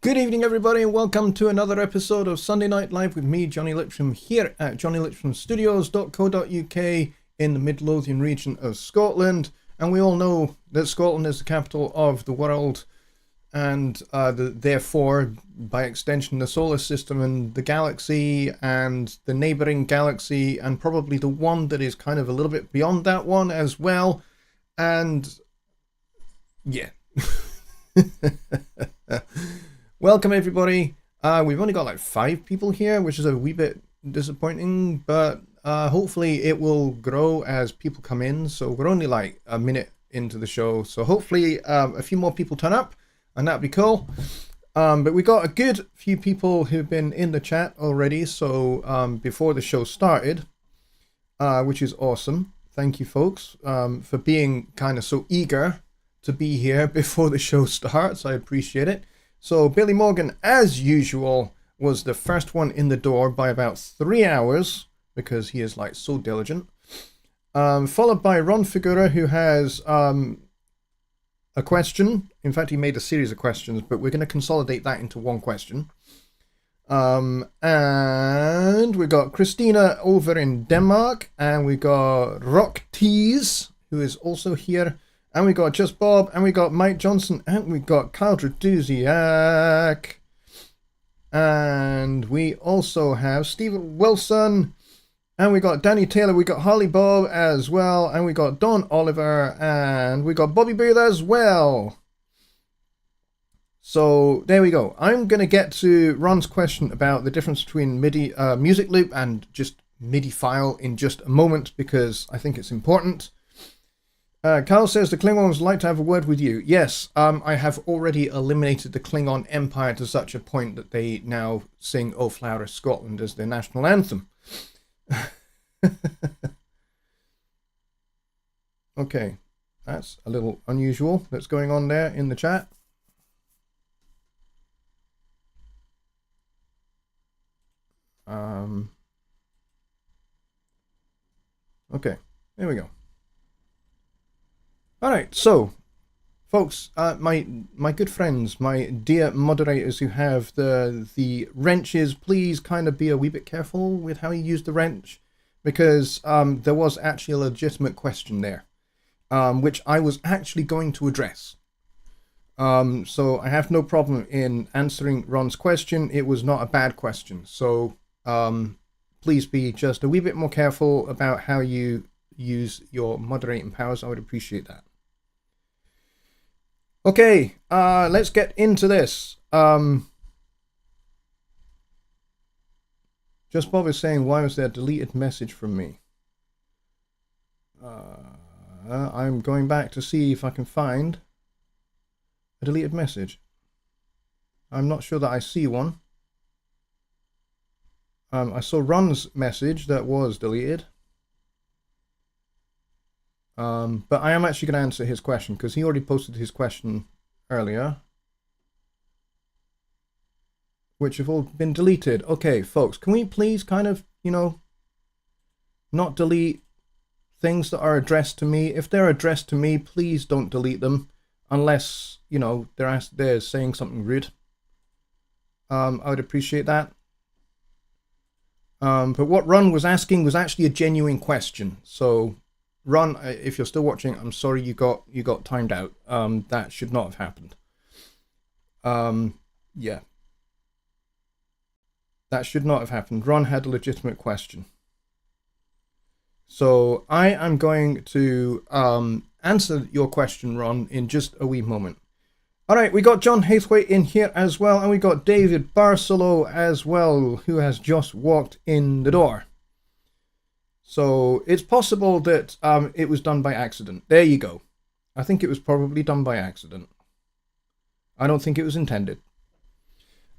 Good evening, everybody, and welcome to another episode of Sunday Night Live with me, Jonny Lipsham, here at jonnylipshamstudios.co.uk in the Midlothian region of Scotland. And we all know that Scotland is the capital of the world, and therefore, by extension, the solar system and the galaxy and the neighbouring galaxy, and probably the one that is kind of a little bit beyond that one as well. And yeah. Welcome, everybody. We've only got like 5 people here, which is a wee bit disappointing, but hopefully it will grow as people come in. So we're only like a minute into the show, so hopefully a few more people turn up, and that'd be cool. But we got a good few people who've been in the chat already, so before the show started, which is awesome. Thank you, folks, for being kind of so eager to be here before the show starts. I appreciate it. So Billy Morgan, as usual, was the first one in the door by about 3 hours, because he is like so diligent. Followed by Ron Figura, who has a question. In fact, he made a series of questions, but we're going to consolidate that into one question. And we got Christina over in Denmark, and we got Rock Tease, who is also here. And we got Just Bob, and we got Mike Johnson, and we got Kyle Draduziak. And we also have Stephen Wilson, and we got Danny Taylor, we got Harley Bob as well, and we got Don Oliver, and we got Bobby Booth as well. So there we go. I'm going to get to Ron's question about the difference between MIDI music loop and just MIDI file in just a moment, because I think it's important. Carl says the Klingons would like to have a word with you. Yes, I have already eliminated the Klingon Empire to such a point that they now sing O Flower of Scotland as their national anthem. Okay, that's a little unusual that's going on there in the chat. Okay, there we go. All right, so, folks, my good friends, my dear moderators who have the wrenches, please kind of be a wee bit careful with how you use the wrench, because there was actually a legitimate question there, which I was actually going to address. So I have no problem in answering Ron's question. It was not a bad question, so please be just a wee bit more careful about how you use your moderating powers. I would appreciate that. Okay, let's get into this. Just Bob is saying, why was there a deleted message from me? I'm going back to see if I can find a deleted message. I'm not sure that I see one. I saw Ron's message that was deleted. But I am actually going to answer his question, because he already posted his question earlier, which have all been deleted. Okay, folks, can we please kind of, not delete things that are addressed to me? If they're addressed to me, please don't delete them, unless, they're saying something rude. I would appreciate that. But what Ron was asking was actually a genuine question, so Ron, if you're still watching, I'm sorry you got timed out. That should not have happened. Yeah. That should not have happened. Ron had a legitimate question. So I am going to answer your question, Ron, in just a wee moment. All right, we got John Hathwaite in here as well, and we got David Barcelo as well, who has just walked in the door. So it's possible that it was done by accident. There you go. I think it was probably done by accident. I don't think it was intended.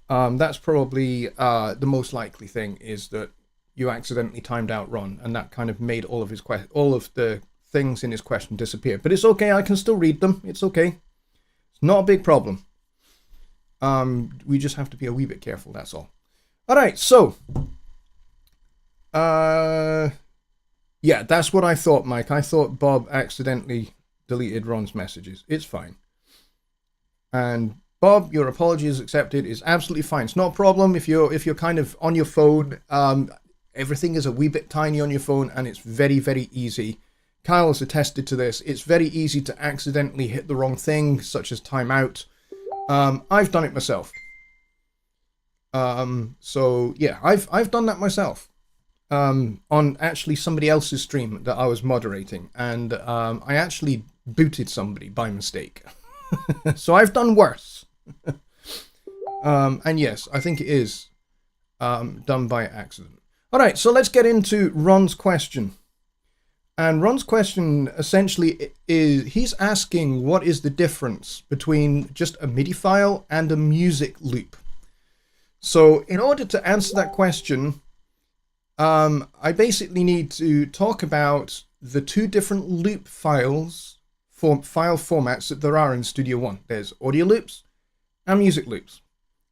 That's probably the most likely thing, is that you accidentally timed out Ron, and that kind of made all of the things in his question disappear. But it's okay. I can still read them. It's okay. It's not a big problem. We just have to be a wee bit careful. That's all. All right. So. Yeah, that's what I thought, Mike. I thought Bob accidentally deleted Ron's messages. It's fine. And Bob, your apology is accepted. Is absolutely fine. It's not a problem if you're kind of on your phone. Everything is a wee bit tiny on your phone, and it's very, very easy. Kyle has attested to this. It's very easy to accidentally hit the wrong thing, such as timeout. I've done it myself. So yeah, I've done that myself. On actually somebody else's stream that I was moderating, and I actually booted somebody by mistake. So I've done worse. And yes, I think it is done by accident. All right, so let's get into Ron's question. And Ron's question essentially is, he's asking what is the difference between just a MIDI file and a music loop. So in order to answer that question, I basically need to talk about the two different loop files, file formats that there are in Studio One. There's audio loops and music loops.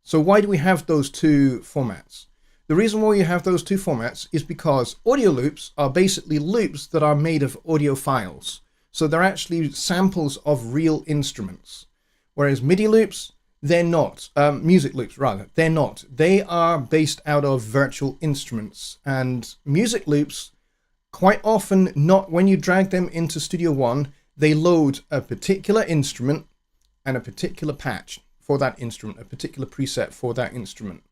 So why do we have those two formats? The reason why you have those two formats is because audio loops are basically loops that are made of audio files. So they're actually samples of real instruments. Whereas MIDI loops, they're not. Music loops, rather. They're not. They are based out of virtual instruments. And music loops, quite often, not when you drag them into Studio One, they load a particular instrument and a particular patch for that instrument, a particular preset for that instrument.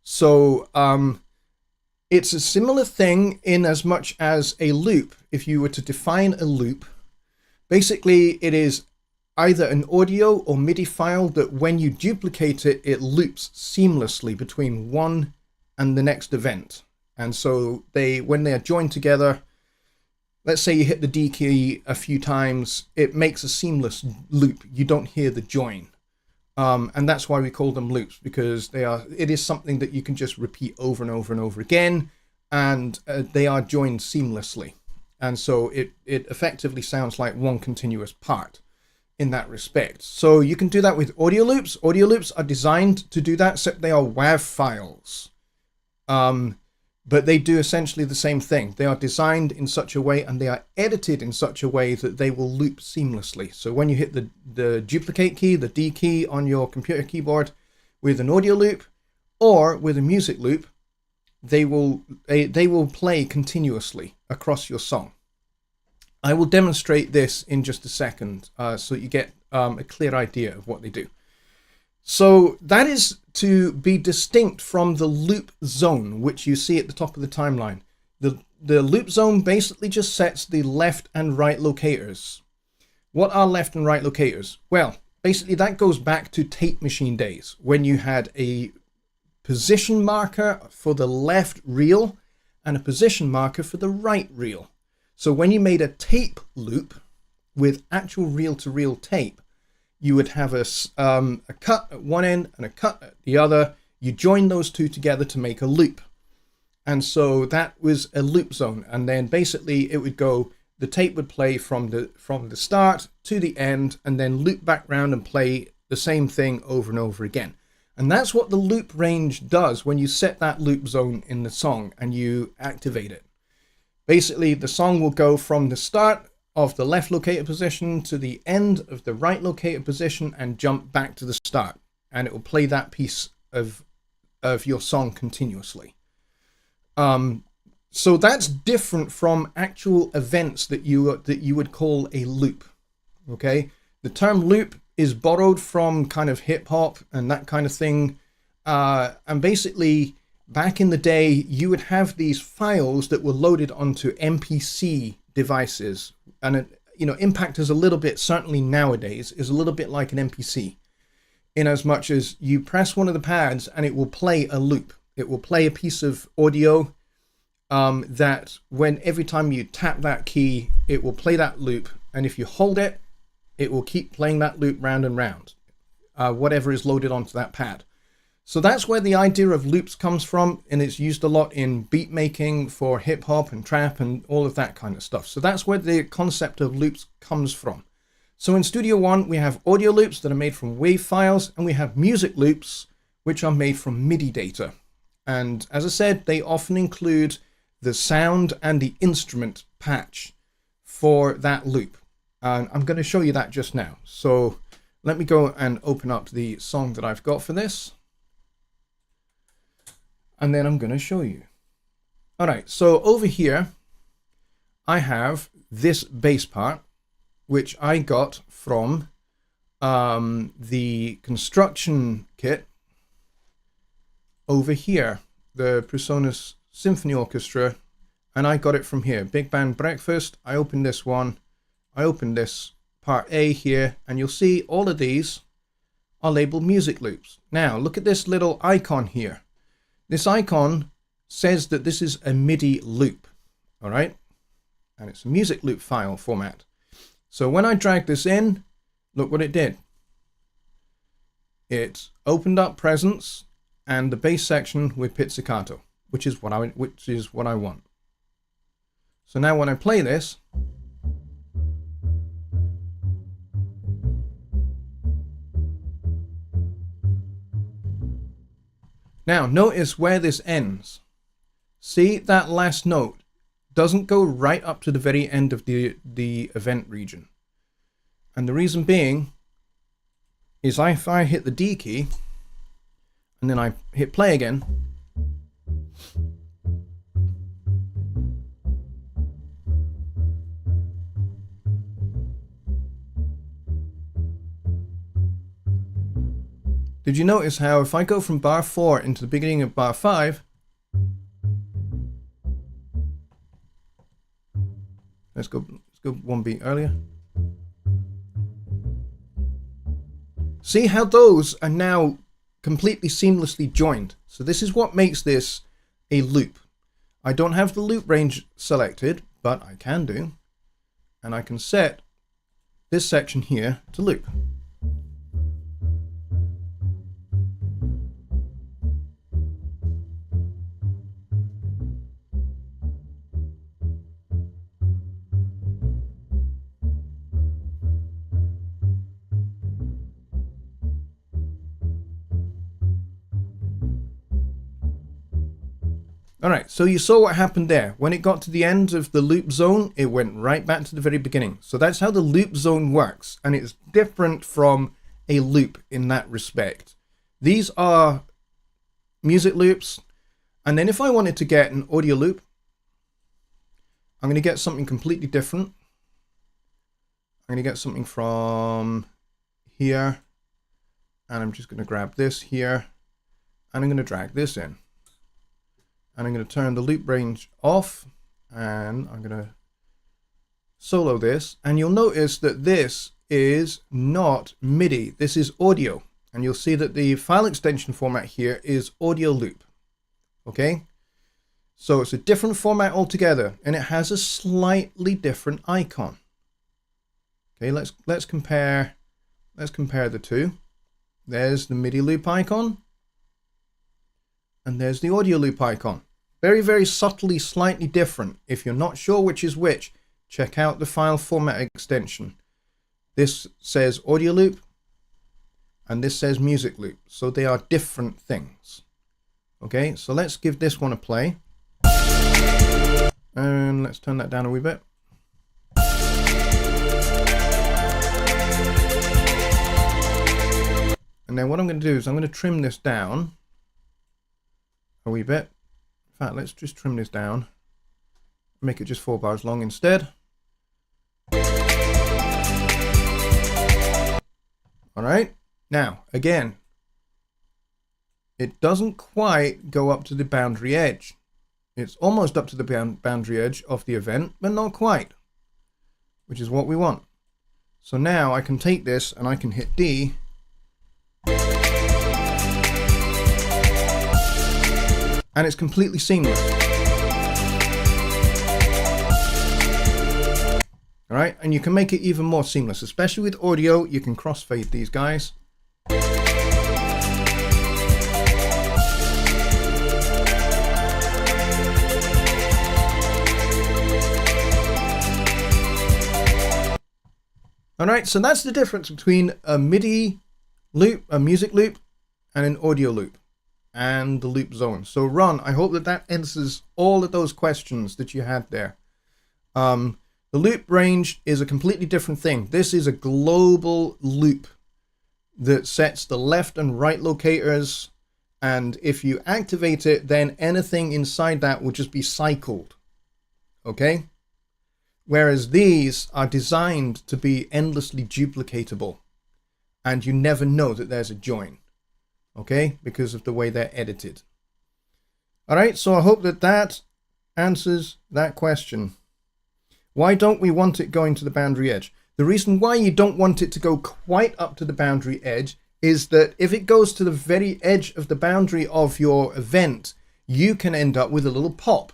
So it's a similar thing in as much as a loop. If you were to define a loop, basically it is either an audio or MIDI file that when you duplicate it, it loops seamlessly between one and the next event. And so when they are joined together, let's say you hit the D key a few times, it makes a seamless loop. You don't hear the join. And that's why we call them loops, because it is something that you can just repeat over and over and over again, and they are joined seamlessly. And so it effectively sounds like one continuous part in that respect. So you can do that with audio loops. Audio loops are designed to do that, except they are WAV files. But they do essentially the same thing. They are designed in such a way and they are edited in such a way that they will loop seamlessly. So when you hit the duplicate key, the D key on your computer keyboard with an audio loop or with a music loop, they will play continuously across your song. I will demonstrate this in just a second so you get a clear idea of what they do. So that is to be distinct from the loop zone, which you see at the top of the timeline. The loop zone basically just sets the left and right locators. What are left and right locators? Well, basically that goes back to tape machine days when you had a position marker for the left reel and a position marker for the right reel. So when you made a tape loop with actual reel-to-reel tape, you would have a cut at one end and a cut at the other. You join those two together to make a loop. And so that was a loop zone. And then basically it would go, the tape would play from the start to the end and then loop back round and play the same thing over and over again. And that's what the loop range does when you set that loop zone in the song and you activate it. Basically, the song will go from the start of the left locator position to the end of the right locator position and jump back to the start, and it will play that piece of your song continuously. So that's different from actual events that you would call a loop. Okay, the term loop is borrowed from kind of hip hop and that kind of thing, and basically back in the day you would have these files that were loaded onto MPC devices. And Impact is a little bit, certainly nowadays, is a little bit like an MPC, in as much as you press one of the pads and it will play a loop. It will play a piece of audio that every time you tap that key, it will play that loop. And if you hold it, it will keep playing that loop round and round, whatever is loaded onto that pad. So that's where the idea of loops comes from, and it's used a lot in beat making for hip hop and trap and all of that kind of stuff. So that's where the concept of loops comes from. So in Studio One, we have audio loops that are made from WAV files, and we have music loops, which are made from MIDI data. And as I said, they often include the sound and the instrument patch for that loop. And I'm going to show you that just now. So let me go and open up the song that I've got for this. And then I'm going to show you. All right, so over here, I have this bass part, which I got from the construction kit over here, the Presonus Symphony Orchestra, and I got it from here. Big Band Breakfast. I opened this one. I opened this part A here, and you'll see all of these are labeled music loops. Now, look at this little icon here. This icon says that this is a MIDI loop, all right? And it's a music loop file format. So when I drag this in, look what it did. It opened up Presence and the bass section with pizzicato, which is what I want. So now when I play this, now notice where this ends. See that last note doesn't go right up to the very end of the event region. And the reason being is if I hit the D key and then I hit play again, did you notice how if I go from bar 4 into the beginning of bar 5, let's go one beat earlier. See how those are now completely seamlessly joined. So this is what makes this a loop. I don't have the loop range selected, but I can do. And I can set this section here to loop. All right, so you saw what happened there. When it got to the end of the loop zone, it went right back to the very beginning. So that's how the loop zone works, and it's different from a loop in that respect. These are music loops, and then if I wanted to get an audio loop, I'm going to get something completely different. I'm going to get something from here, and I'm just going to grab this here, and I'm going to drag this in. And I'm going to turn the loop range off, and I'm going to solo this, and you'll notice that this is not MIDI, this is audio, and you'll see that the file extension format here is audio loop. Okay, so it's a different format altogether, and it has a slightly different icon. Okay, let's compare the two. There's the MIDI loop icon, and there's the audio loop icon. Very, very subtly, slightly different. If you're not sure which is which, check out the file format extension. This says audio loop, and this says music loop. So they are different things. Okay, so let's give this one a play. And let's turn that down a wee bit. And then what I'm going to do is I'm going to trim this down a wee bit. In fact, let's just trim this down. Make it just 4 bars long instead. All right. Now, again, it doesn't quite go up to the boundary edge. It's almost up to the boundary edge of the event, but not quite, which is what we want. So now I can take this and I can hit D. And it's completely seamless. All right, and you can make it even more seamless, especially with audio. You can crossfade these guys. All right, so that's the difference between a MIDI loop, a music loop, and an audio loop, and the loop zone. So Ron, I hope that answers all of those questions that you had there. The loop range is a completely different thing. This is a global loop. that sets the left and right locators, and if you activate it, then anything inside that will just be cycled. Okay? Whereas these are designed to be endlessly duplicatable, and you never know that there's a join. Okay? Because of the way they're edited. Alright, so I hope that answers that question. Why don't we want it going to the boundary edge? The reason why you don't want it to go quite up to the boundary edge is that if it goes to the very edge of the boundary of your event, you can end up with a little pop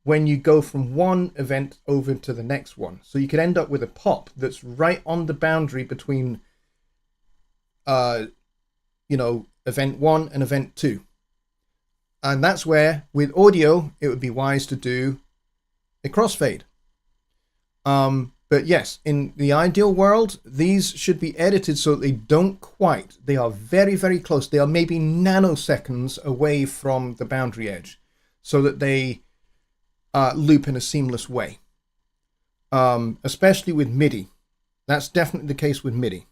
when you go from one event over to the next one. So you could end up with a pop that's right on the boundary between, event 1 and event 2. And that's where, with audio, it would be wise to do a crossfade. But yes, in the ideal world, these should be edited so that they don't quite. They are very, very close. They are maybe nanoseconds away from the boundary edge so that they loop in a seamless way. Especially with MIDI. That's definitely the case with MIDI.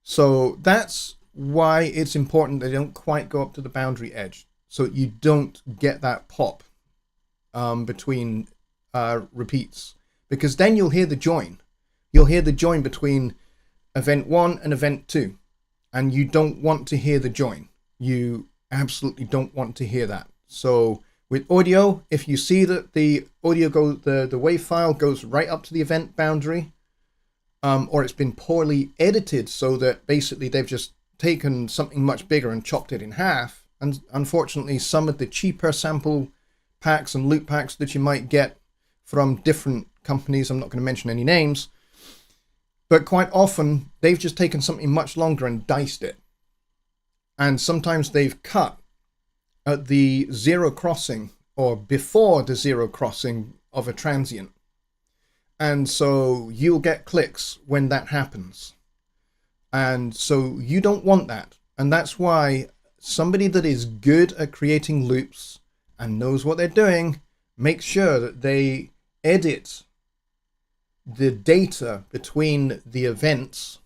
So that's why it's important they don't quite go up to the boundary edge, so you don't get that pop between repeats, because then you'll hear the join. You'll hear the join between event 1 and event 2, and you don't want to hear the join. You absolutely don't want to hear that. So with audio, if you see that the audio the WAV file goes right up to the event boundary, or it's been poorly edited so that basically they've just taken something much bigger and chopped it in half, and unfortunately some of the cheaper sample packs and loop packs that you might get from different companies, I'm not going to mention any names, but quite often they've just taken something much longer and diced it. And sometimes they've cut at the zero crossing or before the zero crossing of a transient. And so you'll get clicks when that happens. And so you don't want that. And that's why somebody that is good at creating loops and knows what they're doing, make sure that they edit the data between the events,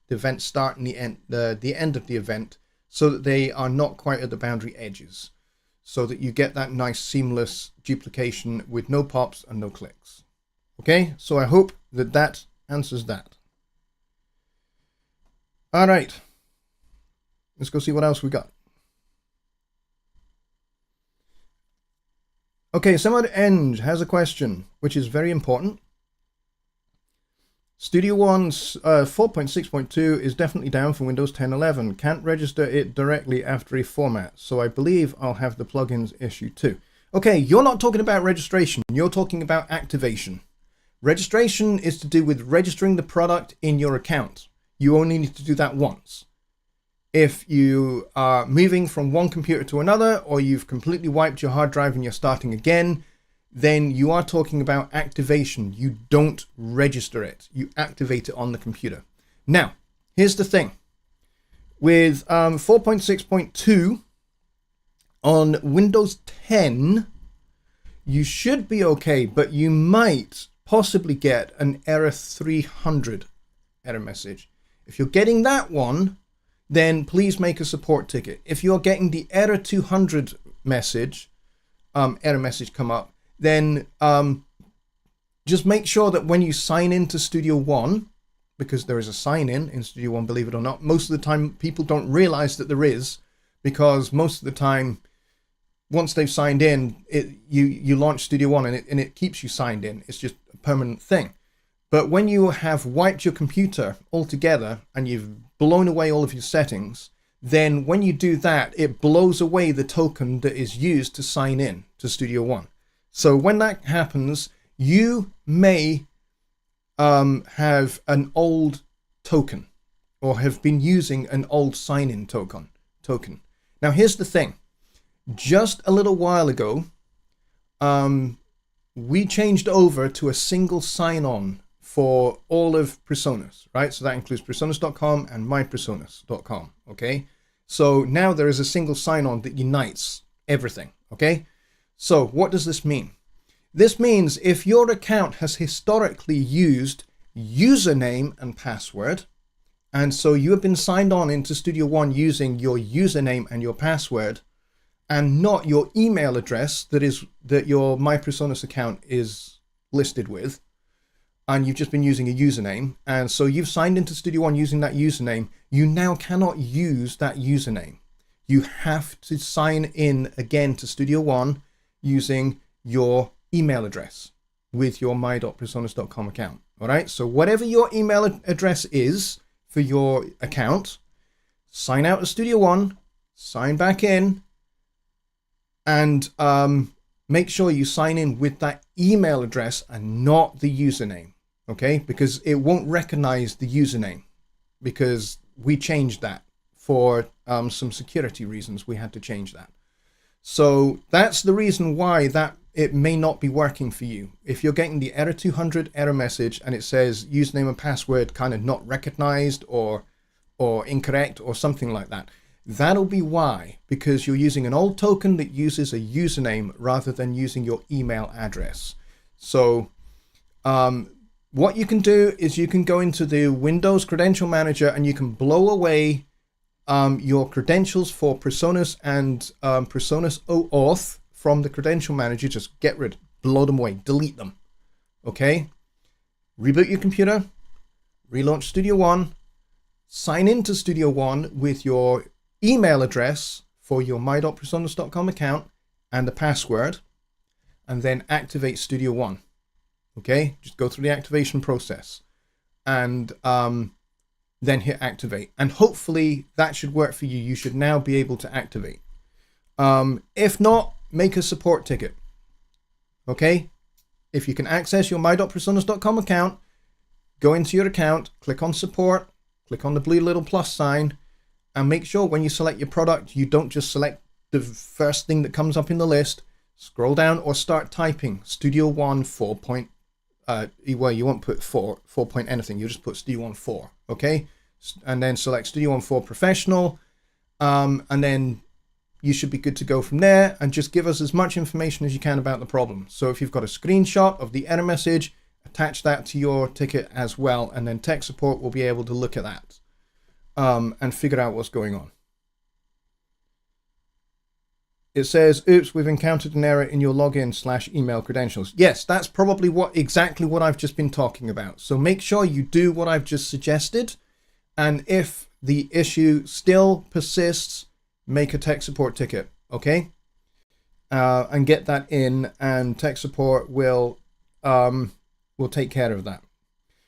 the event start and the end of the event, so that they are not quite at the boundary edges, so that you get that nice seamless duplication with no pops and no clicks. Okay, so I hope that answers that. All right, let's go see what else we got. Okay, Samad Eng has a question, which is very important. Studio One's 4.6.2 is definitely down for Windows 10 11. Can't register it directly after a format, so I believe I'll have the plugins issue too. Okay, you're not talking about registration, you're talking about activation. Registration is to do with registering the product in your account. You only need to do that once. If you are moving from one computer to another, or you've completely wiped your hard drive and you're starting again, then you are talking about activation. You don't register it. You activate it on the computer. Now, here's the thing. With 4.6.2 on Windows 10, you should be okay, but you might possibly get an error 300 error message. If you're getting that one, then please make a support ticket. If you're getting the error 200 message, error message come up, then just make sure that when you sign into Studio One, because there is a sign in Studio One, believe it or not, most of the time people don't realize that there is, because most of the time, once they've signed in, you launch Studio One and it keeps you signed in. It's just a permanent thing. But when you have wiped your computer altogether and you've blown away all of your settings, then when you do that, it blows away the token that is used to sign in to Studio One. So when that happens, you may have an old token or have been using an old sign-in token. Now, here's the thing. Just a little while ago, we changed over to a single sign-on for all of Presonus, right? So that includes Presonus.com and mypresonus.com, okay? So now there is a single sign-on that unites everything, okay? So what does this mean? This means if your account has historically used username and password. And so you have been signed on into Studio One using your username and your password, and not your email address that your My Presonus account is listed with. And you've just been using a username. And so you've signed into Studio One using that username. You now cannot use that username. You have to sign in again to Studio One using your email address with your my.presonus.com account. All right. So whatever your email address is for your account, sign out of Studio One, sign back in, and make sure you sign in with that email address and not the username. Okay, because it won't recognize the username, because we changed that for some security reasons. We had to change that. So that's the reason why that it may not be working for you. If you're getting the error 200 error message and it says username and password kind of not recognized or incorrect or something like that, that'll be why, because you're using an old token that uses a username rather than using your email address. So what you can do is you can go into the Windows Credential Manager and you can blow away your credentials for Presonus and Presonus OAuth from the Credential Manager. Just get rid, blow them away, delete them. Okay? Reboot your computer, relaunch Studio One, sign into Studio One with your email address for your my.presonus.com account and the password, and then activate Studio One. Okay, just go through the activation process and then hit activate. And hopefully that should work for you. You should now be able to activate. If not, make a support ticket. Okay, if you can access your my.presonus.com account, go into your account, click on support, click on the blue little plus sign, and make sure when you select your product, you don't just select the first thing that comes up in the list. Scroll down or start typing Studio One 4. Well, you won't put 4 point anything. You just put Studio One 4, okay? And then select Studio One 4 Professional, and then you should be good to go from there. And just give us as much information as you can about the problem. So if you've got a screenshot of the error message, attach that to your ticket as well, and then tech support will be able to look at that and figure out what's going on. It says, oops, we've encountered an error in your login/email credentials. Yes, that's probably exactly what I've just been talking about. So make sure you do what I've just suggested. And if the issue still persists, make a tech support ticket, okay? And get that in, and tech support will take care of that.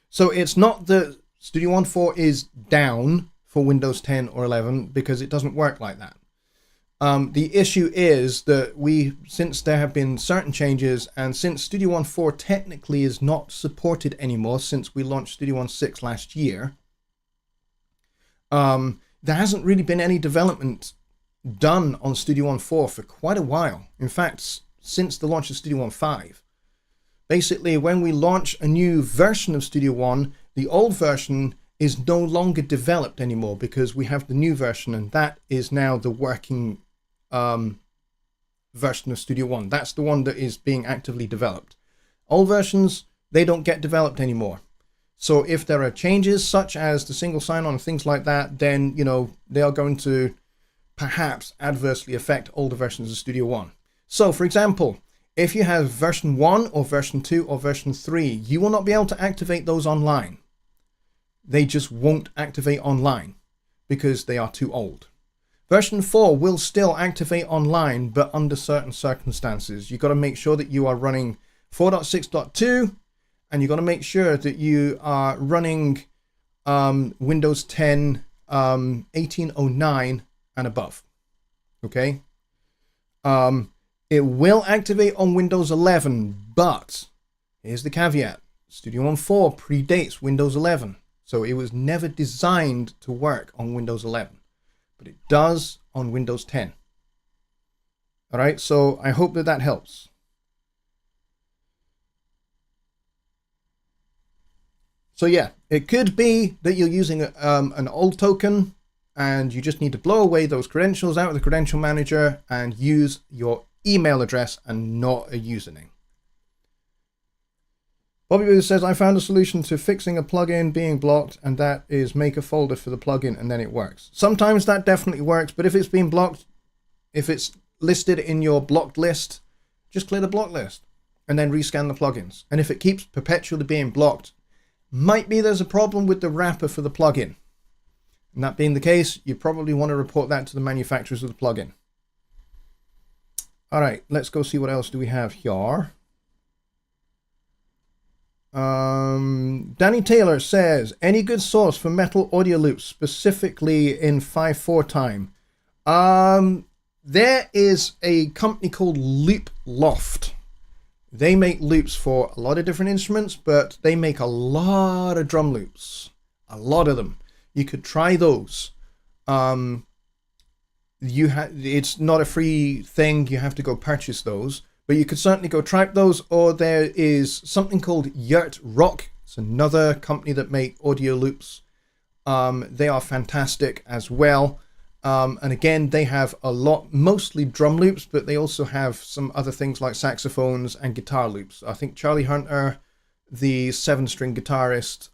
So it's not that Studio One 4 is down for Windows 10 or 11, because it doesn't work like that. The issue is that since there have been certain changes, and since Studio One 4 technically is not supported anymore since we launched Studio One 6 last year, there hasn't really been any development done on Studio One 4 for quite a while. In fact, since the launch of Studio One 5. Basically, when we launch a new version of Studio One, the old version is no longer developed anymore, because we have the new version, and that is now the working version of Studio One. That's the one that is being actively developed. Old versions, they don't get developed anymore. So if there are changes such as the single sign-on and things like that, then, you know, they are going to perhaps adversely affect older versions of Studio One. So, for example, if you have version 1 or version 2 or version 3, you will not be able to activate those online. They just won't activate online because they are too old. Version 4 will still activate online, but under certain circumstances. You've got to make sure that you are running 4.6.2, and you've got to make sure that you are running Windows 10 1809 and above. Okay? It will activate on Windows 11, but here's the caveat. Studio One 4 predates Windows 11. So it was never designed to work on Windows 11, but it does on Windows 10. All right, so I hope that helps. So yeah, it could be that you're using an old token and you just need to blow away those credentials out of the Credential Manager and use your email address and not a username. Bobby Boo says, I found a solution to fixing a plugin being blocked, and that is make a folder for the plugin and then it works. Sometimes that definitely works, but if it's been blocked, if it's listed in your blocked list, just clear the block list and then rescan the plugins. And if it keeps perpetually being blocked, might be there's a problem with the wrapper for the plugin. And that being the case, you probably want to report that to the manufacturers of the plugin. All right, let's go see what else do we have here. Danny Taylor says, any good source for metal audio loops, specifically in 5/4 time? There is a company called Loop Loft. They make loops for a lot of different instruments, but they make a lot of drum loops. A lot of them. You could try those. It's not a free thing. You have to go purchase those. But you could certainly go try those, or there is something called Yurt Rock. It's another company that make audio loops. They are fantastic as well. And again, they have a lot, mostly drum loops, but they also have some other things like saxophones and guitar loops. I think Charlie Hunter, the 7-string guitarist,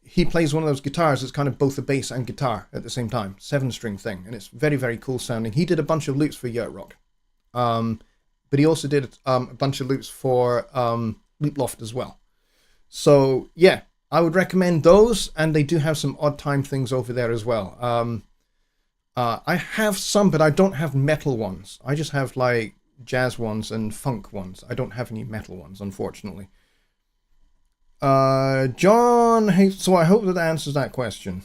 he plays one of those guitars that's kind of both a bass and guitar at the same time. 7-string thing, and it's very, very cool sounding. He did a bunch of loops for Yurt Rock. But he also did a bunch of loops for Loop Loft as well. So yeah, I would recommend those, and they do have some odd time things over there as well. I have some, but I don't have metal ones. I just have like jazz ones and funk ones. I don't have any metal ones, unfortunately. John, hey, so I hope that answers that question.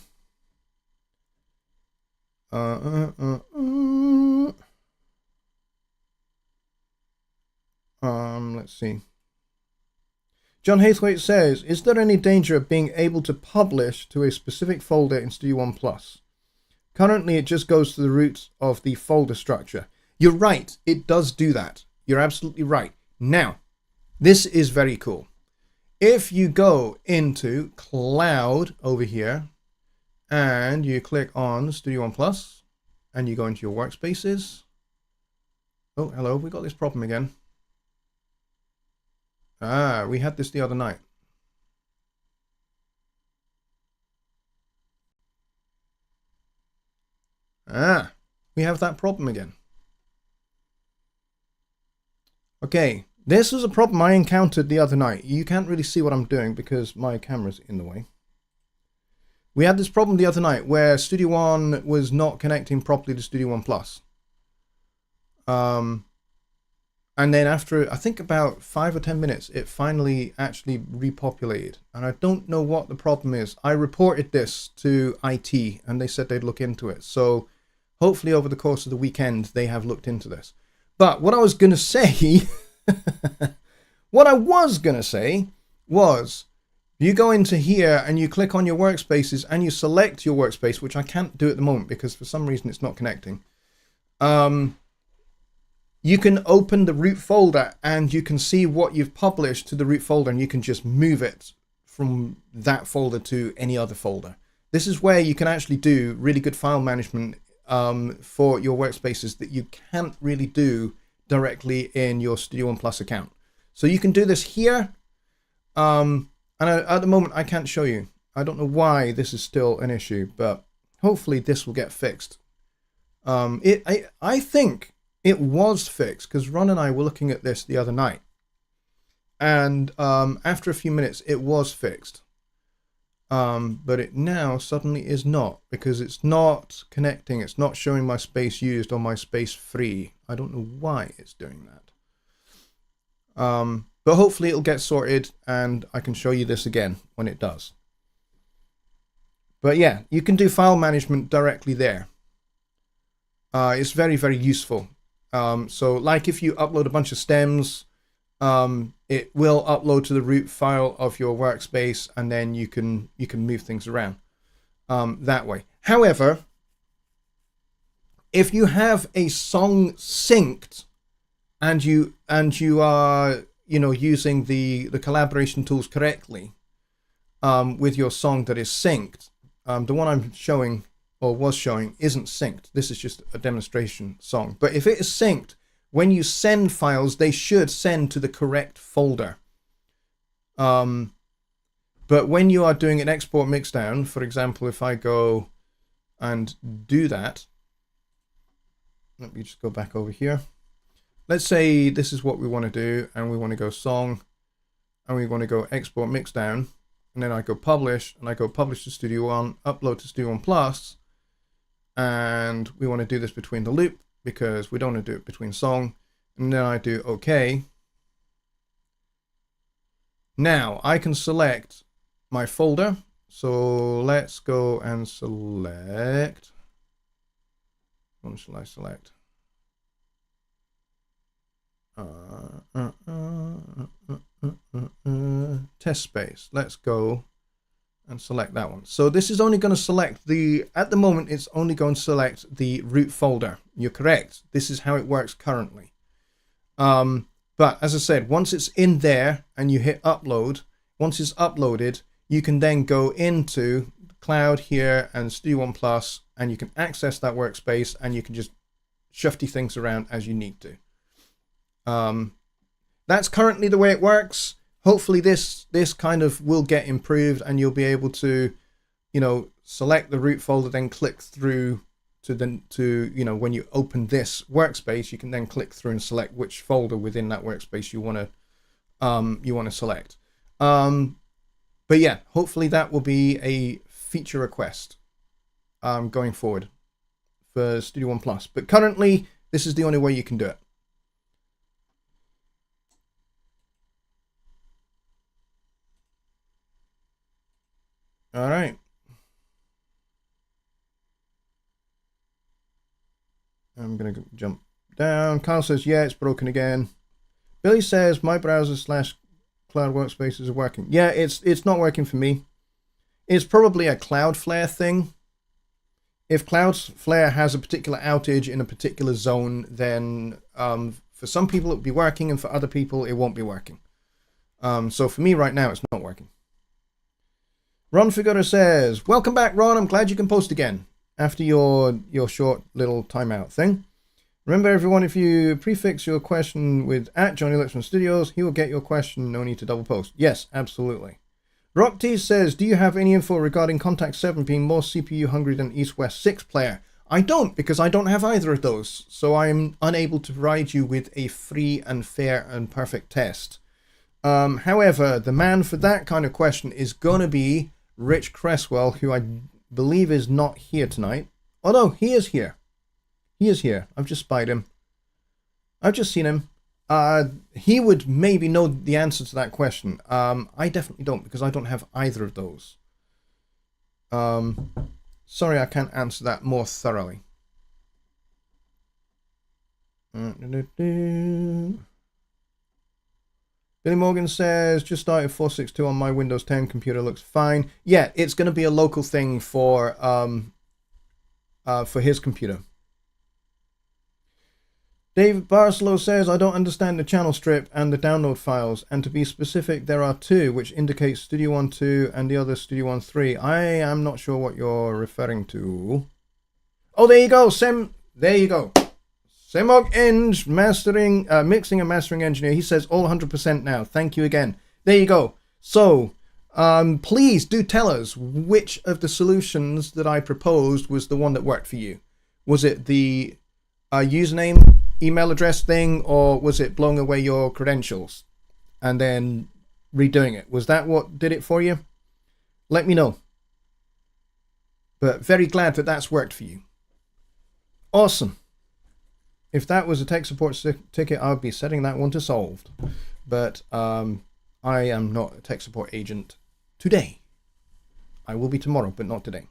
Let's see. John Hathwaite says, is there any danger of being able to publish to a specific folder in Studio One Plus? Currently, it just goes to the root of the folder structure. You're right. It does do that. You're absolutely right. Now, this is very cool. If you go into Cloud over here and you click on Studio One Plus and you go into your workspaces. Oh, hello. We got this problem again. We had this the other night. We have that problem again. Okay, this was a problem I encountered the other night. You can't really see what I'm doing because my camera's in the way. We had this problem the other night where Studio One was not connecting properly to Studio One Plus. And then after, I think about 5 or 10 minutes, it finally actually repopulated. And I don't know what the problem is. I reported this to IT and they said they'd look into it. So hopefully over the course of the weekend, they have looked into this. But what I was going to say, was, you go into here and you click on your workspaces and you select your workspace, which I can't do at the moment because for some reason it's not connecting. You can open the root folder and you can see what you've published to the root folder, and you can just move it from that folder to any other folder. This is where you can actually do really good file management for your workspaces that you can't really do directly in your Studio One Plus account. So you can do this here. And at the moment, I can't show you. I don't know why this is still an issue, but hopefully this will get fixed. I think it was fixed because Ron and I were looking at this the other night. And after a few minutes, it was fixed. But it now suddenly is not, because it's not connecting. It's not showing my space used or my space free. I don't know why it's doing that. But hopefully it'll get sorted and I can show you this again when it does. But yeah, you can do file management directly there. It's very, very useful. So like if you upload a bunch of stems, it will upload to the root file of your workspace, and then you can move things around that way. However, if you have a song synced and you are using the collaboration tools correctly with your song that is synced, the one I'm showing or was showing isn't synced. This is just a demonstration song. But if it is synced when you send files, they should send to the correct folder. But when you are doing an export mixdown, for example, if I go and do that, let me just go back over here. Let's say this is what we want to do, and we want to go song, and we want to go export mixdown, and then I go publish, and I go publish to Studio One, upload to Studio One Plus, and we want to do this between the loop because we don't want to do it between song, and then I do OK. Now I can select my folder, so let's go and select. What shall I select? Test space. Let's go and select that one. So this is only going to select at the moment it's only going to select the root folder. You're correct. This is how it works currently. But as I said, once it's in there and you hit upload, once it's uploaded, you can then go into Cloud here and Studio One Plus, and you can access that workspace, and you can just shifty things around as you need to. That's currently the way it works. Hopefully this kind of will get improved, and you'll be able to, select the root folder, then click through to when you open this workspace, you can then click through and select which folder within that workspace you want to select. But yeah, hopefully that will be a feature request going forward for Studio One Plus. But currently, this is the only way you can do it. All right. I'm going to jump down. Kyle says, yeah, it's broken again. Billy says, my browser / Cloud Workspaces are working. Yeah, it's not working for me. It's probably a Cloudflare thing. If Cloudflare has a particular outage in a particular zone, then for some people it'll be working, and for other people it won't be working. So for me right now, it's not working. Ron Figura says, welcome back, Ron. I'm glad you can post again after your short little timeout thing. Remember, everyone, if you prefix your question with @Jonny Lipsham Studios, he will get your question. No need to double post. Yes, absolutely. Rock T says, do you have any info regarding Contact 7 being more CPU hungry than East West 6 player? I don't, because I don't have either of those. So I'm unable to provide you with a free and fair and perfect test. However, the man for that kind of question is going to be Rich Cresswell, who I believe is not here tonight. Oh no, he is here. He is here. I've just spied him. I've just seen him. He would maybe know the answer to that question. I definitely don't, because I don't have either of those. Sorry, I can't answer that more thoroughly. Billy Morgan says, just started 462 on my Windows 10 computer, looks fine. Yeah, it's going to be a local thing for his computer. David Barcelow says, I don't understand the channel strip and the download files. And to be specific, there are two, which indicates Studio One 2 and the other Studio One 3. I am not sure what you're referring to. Oh, there you go, Sem. There you go. Semog Eng, mixing and mastering engineer. He says all 100% now. Thank you again. There you go. So, please do tell us which of the solutions that I proposed was the one that worked for you. Was it the username, email address thing, or was it blowing away your credentials and then redoing it? Was that what did it for you? Let me know. But very glad that that's worked for you. Awesome. If that was a tech support ticket, I would be setting that one to solved. But I am not a tech support agent today. I will be tomorrow, but not today.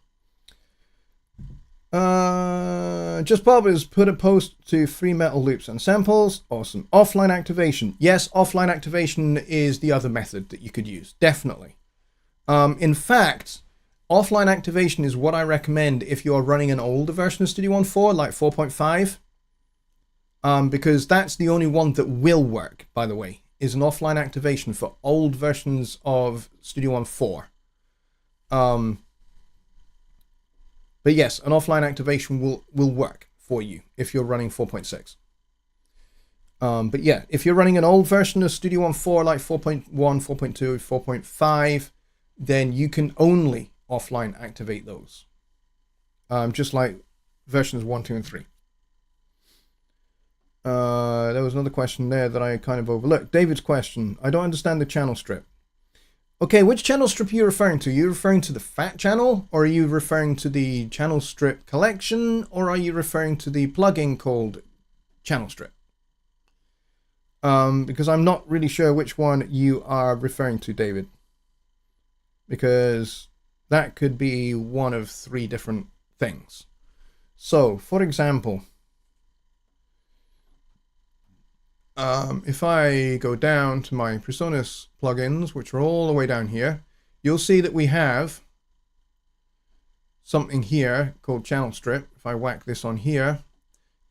Just Bob has put a post to free metal loops and samples. Awesome. Offline activation. Yes, offline activation is the other method that you could use. Definitely. In fact, offline activation is what I recommend if you're running an older version of Studio One 4, like 4.5. Because that's the only one that will work, by the way, is an offline activation for old versions of Studio One 4. But yes, an offline activation will work for you if you're running 4.6. But yeah, if you're running an old version of Studio One 4, like 4.1, 4.2, 4.5, then you can only offline activate those. Just like versions 1, 2, and 3. There was another question there that I kind of overlooked. David's question. I don't understand the channel strip. Okay, which channel strip are you referring to? Are you referring to the fat channel? Or are you referring to the channel strip collection? Or are you referring to the plugin called channel strip? Because I'm not really sure which one you are referring to, David. Because that could be one of 3 different things. So, for example, if I go down to my PreSonus plugins, which are all the way down here, you'll see that we have something here called channel strip. If I whack this on here,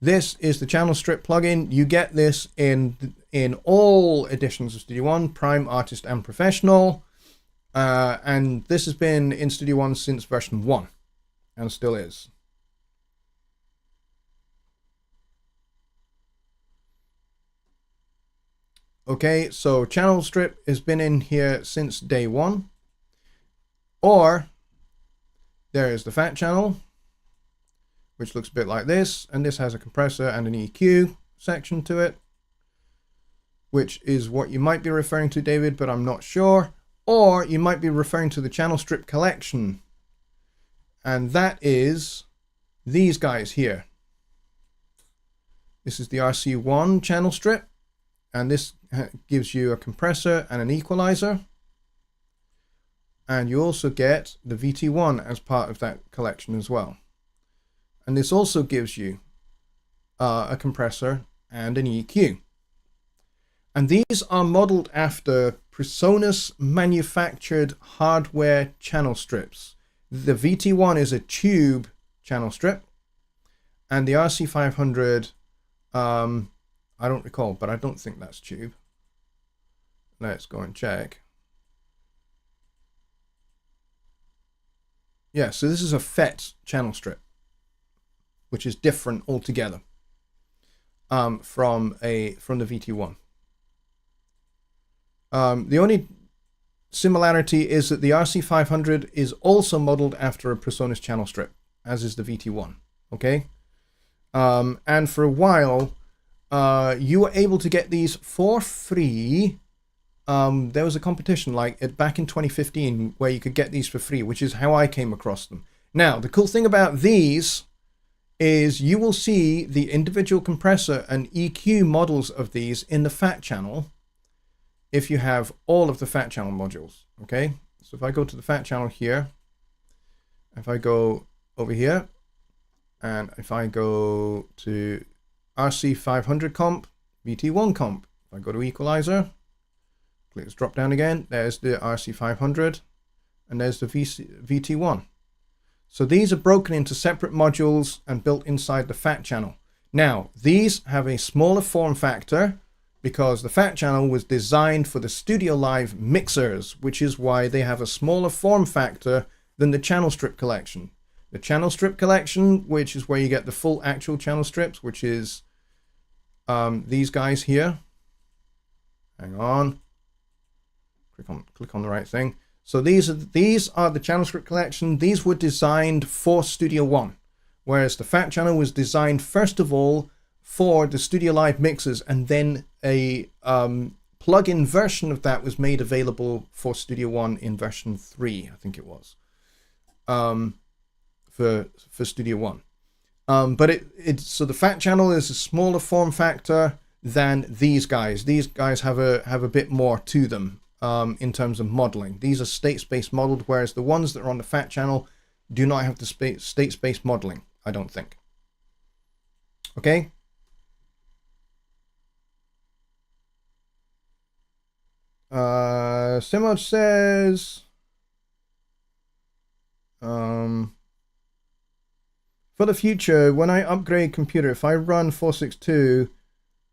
this is the channel strip plugin. You get this in all editions of Studio One, Prime, Artist, and Professional. And this has been in Studio One since version 1, and still is. Okay, so channel strip has been in here since day 1. Or there is the fat channel, which looks a bit like this, and this has a compressor and an EQ section to it, which is what you might be referring to, David, but I'm not sure. Or you might be referring to the channel strip collection, and that is these guys here. This is the RC1 channel strip, and this gives you a compressor and an equalizer, and you also get the VT1 as part of that collection as well. And this also gives you a compressor and an EQ. And these are modeled after PreSonus manufactured hardware channel strips. The VT1 is a tube channel strip, and the RC500, I don't recall, but I don't think that's tube. Let's go and check. Yeah, so this is a FET channel strip, which is different altogether from the VT1. The only similarity is that the RC500 is also modeled after a PreSonus channel strip, as is the VT1. Okay, and for a while, you were able to get these for free. There was a competition back in 2015 where you could get these for free, which is how I came across them. Now, the cool thing about these is you will see the individual compressor and EQ models of these in the fat channel if you have all of the fat channel modules. Okay, so if I go to the fat channel here, if I go over here, and if I go to RC500 comp, VT1 comp, if I go to equalizer, click this drop down again, there's the RC500 and there's the VT1. So these are broken into separate modules and built inside the fat channel. Now, these have a smaller form factor because the fat channel was designed for the Studio Live mixers, which is why they have a smaller form factor than the channel strip collection. The channel strip collection, which is where you get the full actual channel strips, which is these guys here. Hang on. Click on the right thing. So these are the channel strip collection. These were designed for Studio One, whereas the fat channel was designed first of all for the Studio Live mixers, and then a plug-in version of that was made available for Studio One in version 3, I think it was, for Studio One. But so the fat channel is a smaller form factor than these guys. These guys have a bit more to them in terms of modeling. These are state space modeled, whereas the ones that are on the fat channel do not have the state space modeling, I don't think. Okay. Simon says, for the future, when I upgrade computer, if I run 462,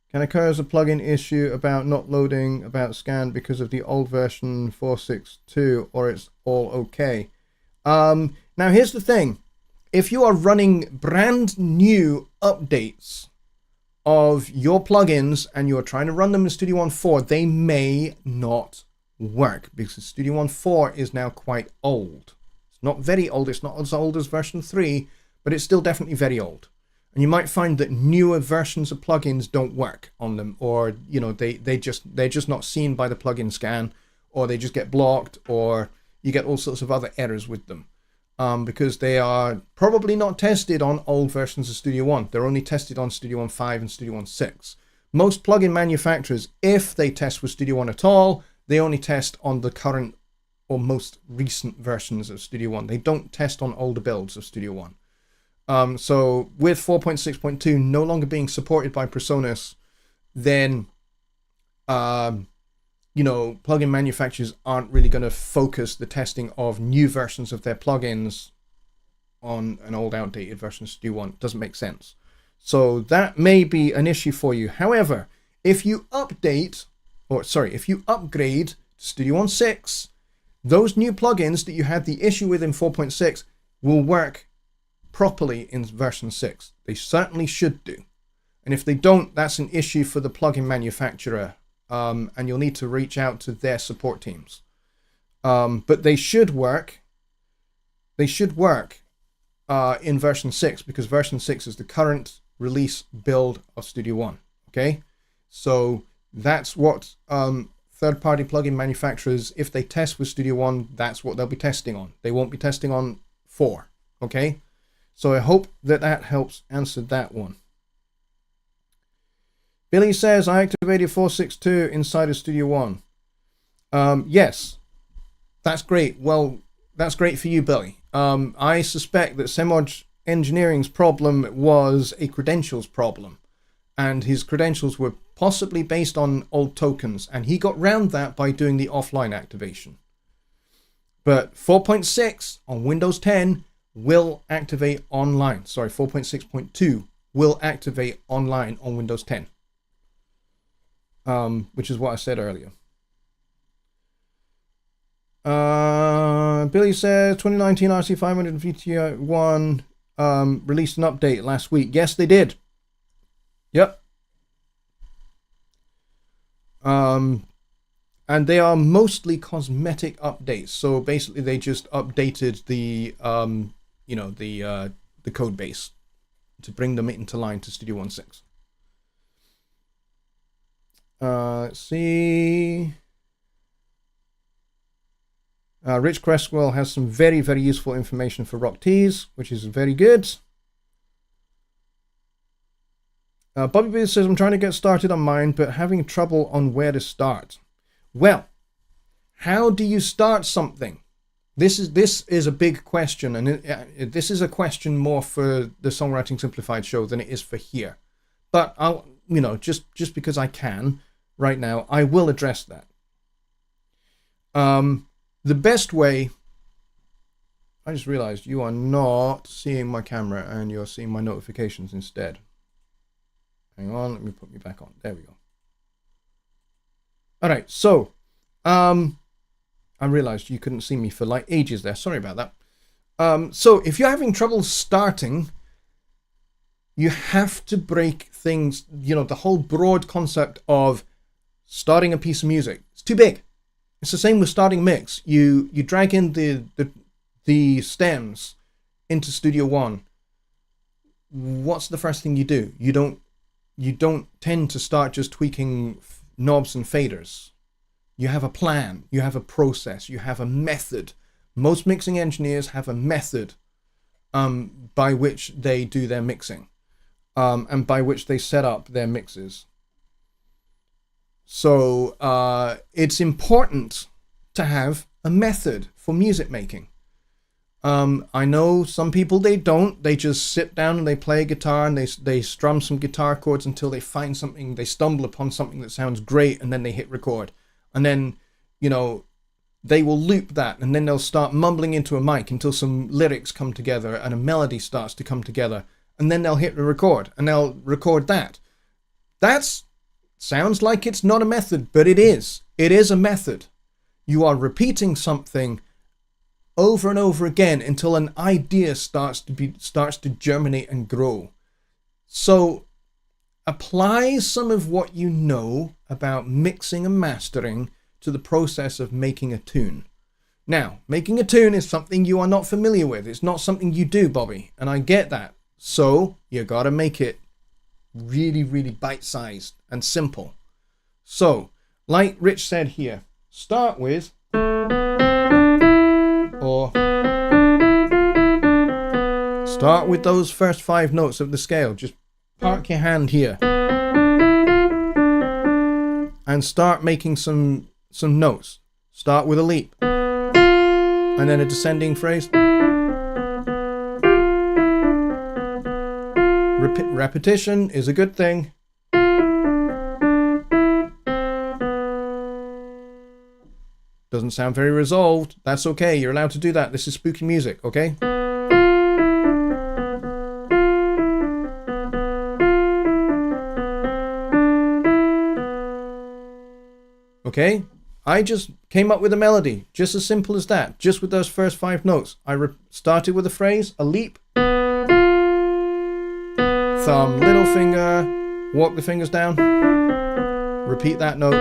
can occur as a plugin issue about not loading about scan because of the old version 462, or it's all okay? Now here's the thing. If you are running brand new updates of your plugins and you're trying to run them in Studio One 4, they may not work because Studio One 4 is now quite old. It's not very old. It's not as old as version 3, but it's still definitely very old. And you might find that newer versions of plugins don't work on them, or they're just not seen by the plugin scan, or they just get blocked, or you get all sorts of other errors with them. Because they are probably not tested on old versions of Studio One. They're only tested on Studio One 5 and Studio One 6. Most plugin manufacturers, if they test with Studio One at all, they only test on the current or most recent versions of Studio One. They don't test on older builds of Studio One. So with 4.6.2 no longer being supported by Presonus, then plugin manufacturers aren't really going to focus the testing of new versions of their plugins on an old outdated version of Studio One. It doesn't make sense. So that may be an issue for you. However, if you upgrade to Studio One 6, those new plugins that you had the issue with in 4.6 will work properly in version 6. They certainly should do. And if they don't, that's an issue for the plugin manufacturer. And you'll need to reach out to their support teams. But they should work. They should work in version 6 because version 6 is the current release build of Studio One. Okay, so that's what third-party plugin manufacturers, if they test with Studio One, that's what they'll be testing on. They won't be testing on 4. Okay, so I hope that helps answer that one. Billy says, I activated 462 inside of Studio One. Yes, that's great. Well, that's great for you, Billy. I suspect that Semoj Engineering's problem was a credentials problem. And his credentials were possibly based on old tokens. And he got round that by doing the offline activation. But 4.6 on Windows 10 will activate online. Sorry, 4.6.2 will activate online on Windows 10. Which is what I said earlier. Billy says 2019 RC500 and VT1 released an update last week. Yes, they did. Yep. And they are mostly cosmetic updates. So basically, they just updated the the code base to bring them into line to Studio One 6. Let's see. Rich Cresswell has some very, very useful information for Rock Tees, which is very good. Bobby B says, I'm trying to get started on mine, but having trouble on where to start. Well, how do you start something? This is a big question, and this is a question more for the Songwriting Simplified show than it is for here. But I'll, just because I can right now, I will address that. The best way, I just realized you are not seeing my camera and you're seeing my notifications instead. Hang on, let me put me back on. There we go. All right, so I realized you couldn't see me for like ages there. Sorry about that. So if you're having trouble starting, you have to break things, the whole broad concept of starting a piece of music. It's too big. It's the same with starting mix. You drag in the stems into Studio One. What's the first thing you do? You don't tend to start just tweaking knobs and faders. You have a plan. You have a process. You have a method. Most mixing engineers have a method by which they do their mixing and by which they set up their mixes. So it's important to have a method for music making. I know some people, they don't. They just sit down and they play a guitar and they strum some guitar chords until they find something, they stumble upon something that sounds great, and then they hit record. And then, they will loop that, and then they'll start mumbling into a mic until some lyrics come together and a melody starts to come together. And then they'll hit the record and they'll record that. That's sounds like it's not a method, but it is. It is a method. You are repeating something over and over again until an idea starts to germinate and grow. So apply some of what you know about mixing and mastering to the process of making a tune. Now, making a tune is something you are not familiar with. It's not something you do, Bobby, and I get that. So you gotta make it really, really bite-sized and simple. So, like Rich said here, start with, or start with those first 5 notes of the scale. Just park your hand here and start making some notes. Start with a leap and then a descending phrase. Repetition is a good thing. Doesn't sound very resolved. That's okay. You're allowed to do that. This is spooky music, okay? Okay? I just came up with a melody. Just as simple as that. Just with those first 5 notes. I started with a phrase, a leap. Thumb, little finger. Walk the fingers down. Repeat that note.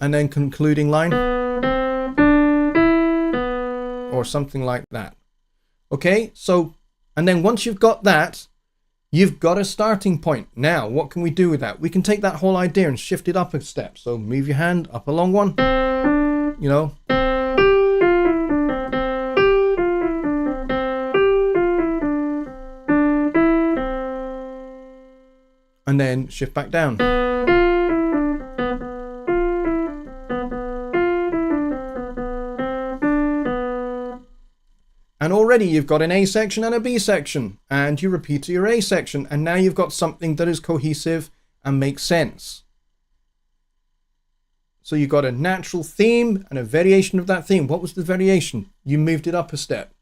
And then concluding line. Or something like that. Okay? So, and then once you've got that, you've got a starting point. Now, what can we do with that? We can take that whole idea and shift it up a step. So move your hand up a long one. You know. And then shift back down. And already you've got an A section and a B section, and you repeat to your A section, and now you've got something that is cohesive and makes sense. So you've got a natural theme and a variation of that theme. What was the variation? You moved it up a step.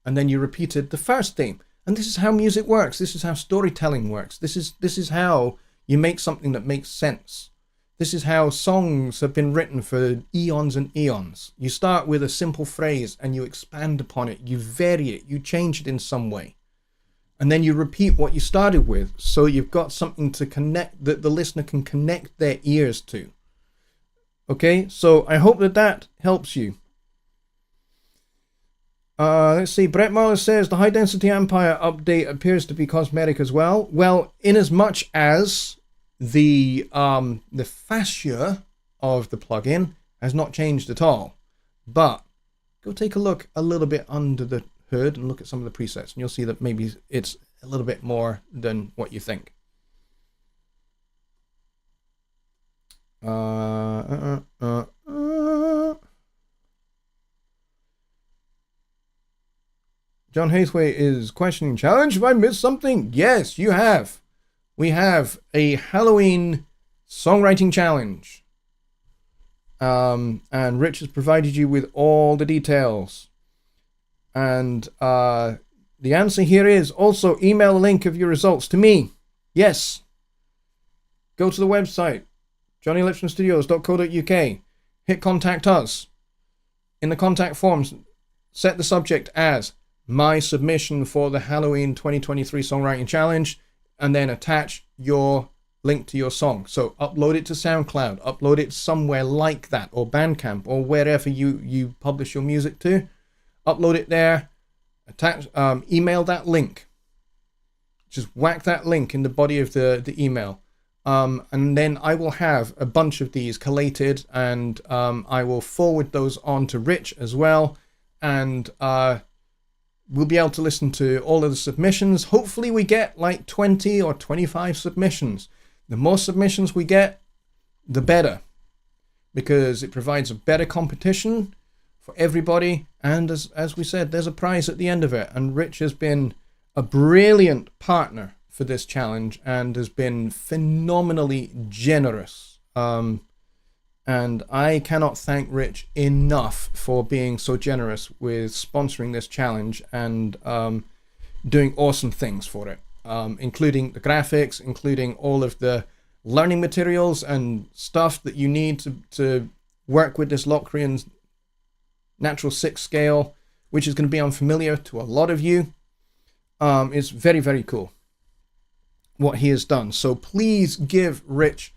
And then you repeated the first theme. And this is how music works. This is how storytelling works. This is how you make something that makes sense. This is how songs have been written for eons and eons. You start with a simple phrase and you expand upon it. You vary it. You change it in some way. And then you repeat what you started with. So you've got something to connect, that the listener can connect their ears to. Okay, so I hope that helps you. Let's see. Brett Marler says the High Density Empire update appears to be cosmetic as well. Well, in as much as the fascia of the plugin has not changed at all, but go take a look a little bit under the hood and look at some of the presets, and you'll see that maybe it's a little bit more than what you think. John Hathaway is questioning challenge. Have I missed something? Yes, you have. We have a Halloween songwriting challenge. And Rich has provided you with all the details. And the answer here is also email a link of your results to me. Yes. Go to the website, jonnylipshamstudios.co.uk. Hit contact us. In the contact forms, set the subject as my submission for the Halloween 2023 Songwriting Challenge, and then attach your link to your song. So upload it to SoundCloud, upload it somewhere like that, or Bandcamp, or wherever you publish your music to. Upload it there, attach, email that link. Just whack that link in the body of the email. And then I will have a bunch of these collated, and I will forward those on to Rich as well. And we'll be able to listen to all of the submissions. Hopefully we get like 20 or 25 submissions. The more submissions we get, the better, because it provides a better competition for everybody. And as we said, there's a prize at the end of it. And Rich has been a brilliant partner for this challenge and has been phenomenally generous. And I cannot thank Rich enough for being so generous with sponsoring this challenge and doing awesome things for it, including the graphics, including all of the learning materials and stuff that you need to work with this Locrian natural 6 scale, which is going to be unfamiliar to a lot of you. It's very, very cool what he has done. So please give Rich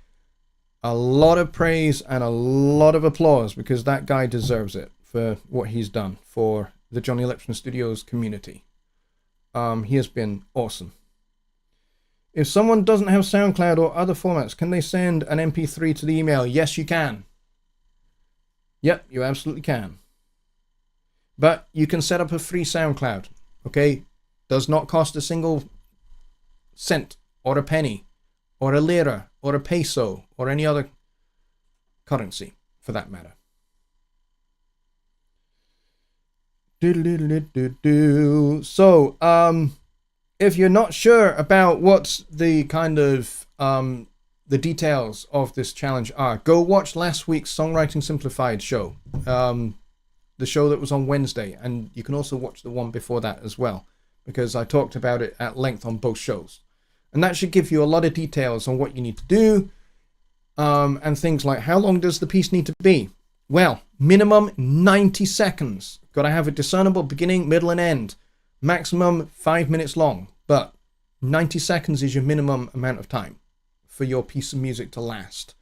a lot of praise and a lot of applause, because that guy deserves it for what he's done for the Jonny Lipsham Studios community. He has been awesome. If someone doesn't have SoundCloud or other formats, can they send an MP3 to the email? Yes, you can. Yep, you absolutely can. But you can set up a free SoundCloud, okay? Does not cost a single cent or a penny or a lira or a peso or any other currency for that matter. So, if you're not sure about what's the kind of the details of this challenge are, go watch last week's Songwriting Simplified show, the show that was on Wednesday, and you can also watch the one before that as well, because I talked about it at length on both shows, and that should give you a lot of details on what you need to do, and things like how long does the piece need to be. Well, minimum 90 seconds. Got to have a discernible beginning, middle, and end. Maximum 5 minutes long, but 90 seconds is your minimum amount of time for your piece of music to last.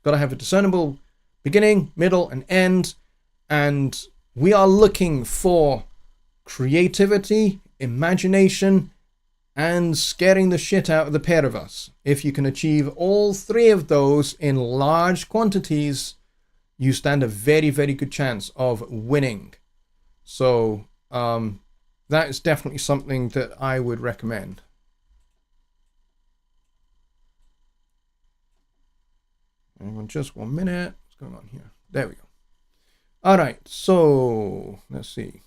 Got to have a discernible beginning, middle, and end, and we are looking for creativity, imagination, and scaring the shit out of the pair of us. If you can achieve all three of those in large quantities, you stand a very, very good chance of winning. So, that is definitely something that I would recommend. Hang on just 1 minute. What's going on here? There we go. All right, so let's see.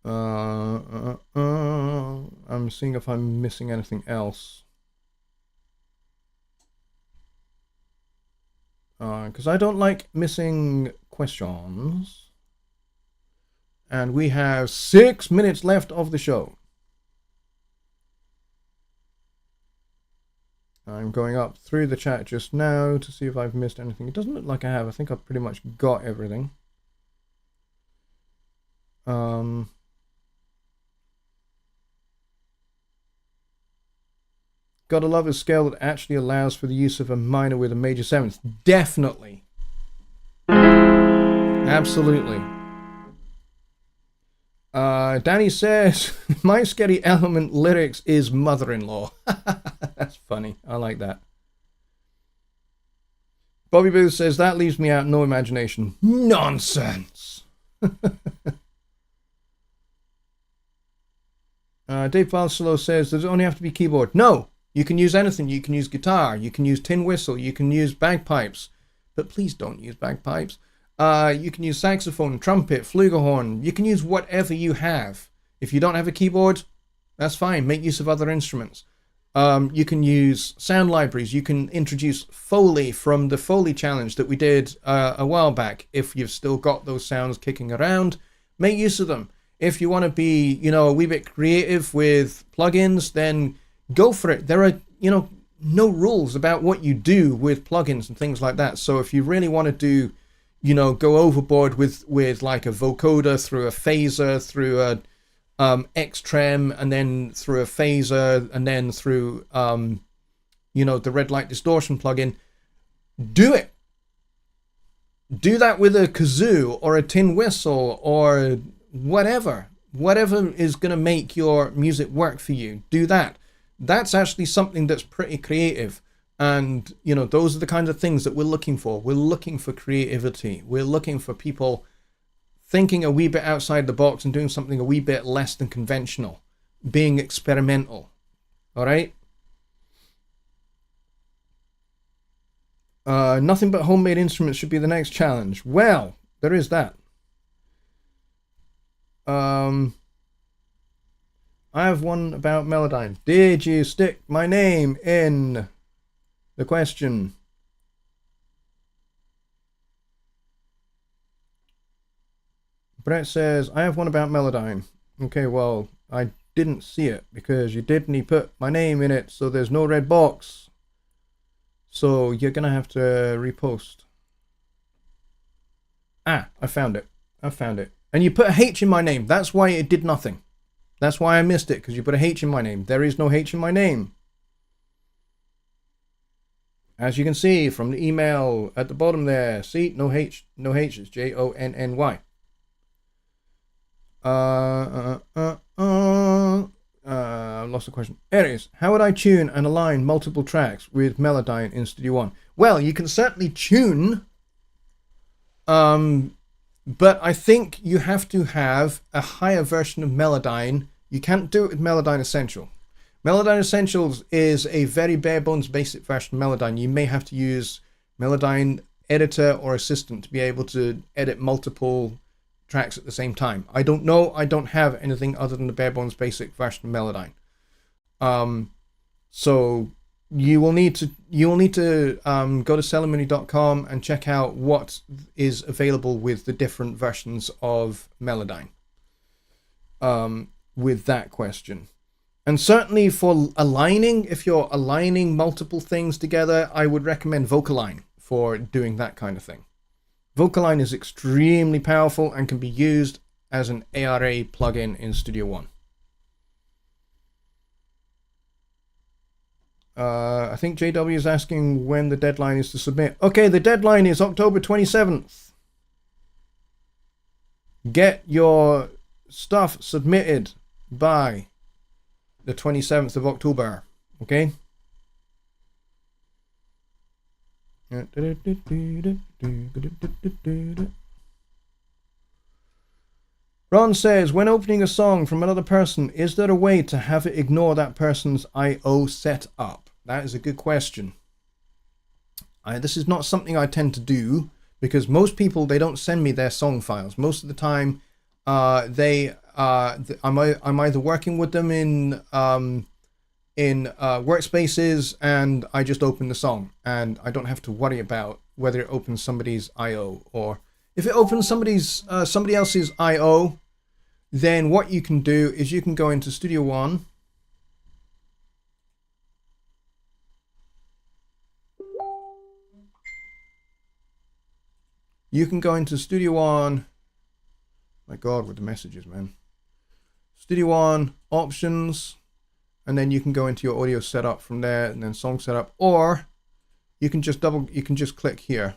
I'm seeing if I'm missing anything else. Because I don't like missing questions. And we have 6 minutes left of the show. I'm going up through the chat just now to see if I've missed anything. It doesn't look like I have. I think I've pretty much got everything. Gotta love a scale that actually allows for the use of a minor with a major seventh. Definitely. Absolutely. Danny says, my scary element lyrics is mother-in-law. That's funny. I like that. Bobby Booth says, that leaves me out, no imagination. Nonsense. Dave Balsalow says, does it only have to be keyboard? No, you can use anything. You can use guitar, you can use tin whistle, you can use bagpipes. But please don't use bagpipes. You can use saxophone, trumpet, flugelhorn. You can use whatever you have. If you don't have a keyboard, that's fine. Make use of other instruments. You can use sound libraries. You can introduce Foley from the Foley challenge that we did a while back. If you've still got those sounds kicking around, make use of them. If you want to be, a wee bit creative with plugins, then go for it. There are, no rules about what you do with plugins and things like that. So if you really want to do, go overboard with like a vocoder through a phaser, through a X-Trem, and then through a phaser, and then through, the red light distortion plugin, do it. Do that with a kazoo or a tin whistle or whatever is going to make your music work for you. Do that. That's actually something that's pretty creative. And, those are the kinds of things that we're looking for. We're looking for creativity. We're looking for people thinking a wee bit outside the box and doing something a wee bit less than conventional. Being experimental. All right? Nothing but homemade instruments should be the next challenge. Well, there is that. I have one about Melodyne. Did you stick my name in the question? Brett says, I have one about Melodyne. Okay, well, I didn't see it because you didn't put my name in it, so there's no red box. So you're going to have to repost. I found it. And you put a H in my name. That's why it did nothing. That's why I missed it, because you put a H in my name. There is no H in my name. As you can see from the email at the bottom there. See, no H. No H. It's Jonny. I lost the question. Anyways, how would I tune and align multiple tracks with Melodyne in Studio One? Well, you can certainly tune, but I think you have to have a higher version of Melodyne. You can't do it with Melodyne Essential. Melodyne Essentials is a very bare bones basic version of Melodyne. You may have to use Melodyne Editor or Assistant to be able to edit multiple tracks at the same time. I don't know. I don't have anything other than the bare bones basic version of Melodyne. So you will need to go to cellarmoney.com and check out what is available with the different versions of Melodyne. With that question. And certainly for aligning, if you're aligning multiple things together, I would recommend Vocaline for doing that kind of thing. Vocaline is extremely powerful and can be used as an ARA plugin in Studio One. I think JW is asking when the deadline is to submit. Okay, the deadline is October 27th. Get your stuff submitted by the 27th of October. Okay? Ron says, when opening a song from another person, is there a way to have it ignore that person's I/O setup? That is a good question. This is not something I tend to do, because most people, they don't send me their song files. Most of the time, I'm either working with them in workspaces, and I just open the song, and I don't have to worry about whether it opens somebody's I/O, or if it opens somebody else's I/O. Then what you can do is you can go into Studio One. You can go into Studio One. My God, with the messages, man. Studio One, options, and then you can go into your audio setup from there, and then song setup, or you can just click here.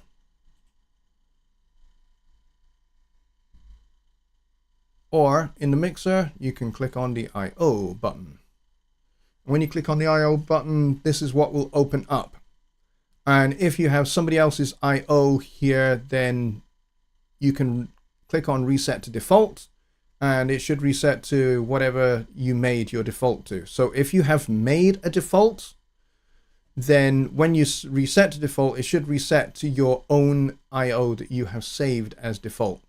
Or in the mixer, you can click on the I/O button. When you click on the I/O button, this is what will open up. And if you have somebody else's I/O here, then you can click on reset to default, and it should reset to whatever you made your default to. So if you have made a default, then when you reset to default, it should reset to your own I/O that you have saved as default.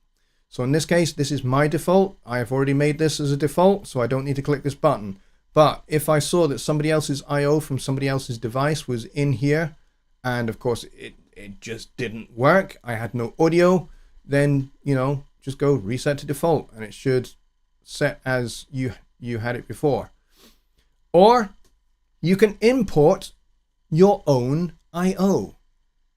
So in this case, this is my default. I have already made this as a default, so I don't need to click this button. But if I saw that somebody else's I/O from somebody else's device was in here, and of course it just didn't work, I had no audio, then, just go reset to default, and it should set as you had it before. Or you can import your own I/O.